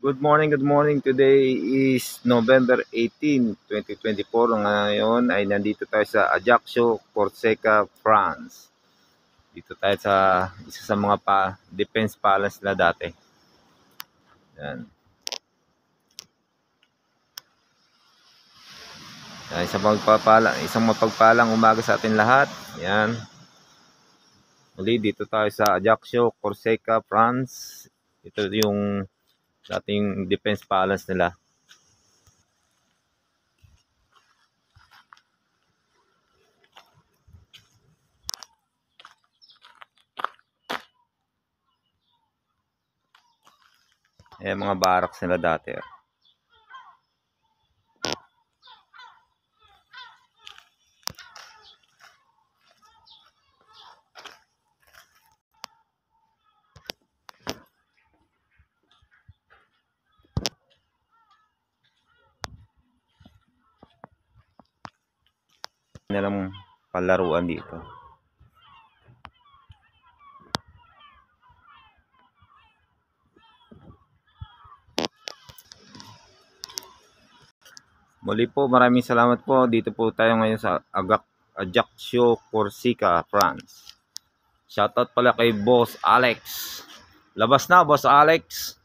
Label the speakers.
Speaker 1: Good morning, good morning. Today is November 18, 2024. Ngayon ay nandito tayo sa Ajaccio, Corsica, France. Dito tayo sa isa sa mga defense palace na dati. Yan. Isang mapagpalang umaga sa atin lahat. Yan. Muli dito tayo sa Ajaccio, Corsica, France. Ito yung dating defense palace nila. Ayan mga barracks nila dati. Nilang palaruan dito. Muli po, maraming salamat po. Dito po tayo ngayon sa Ajaccio, Corsica, France. Shoutout pala kay Boss Alex. Labas na, Boss Alex.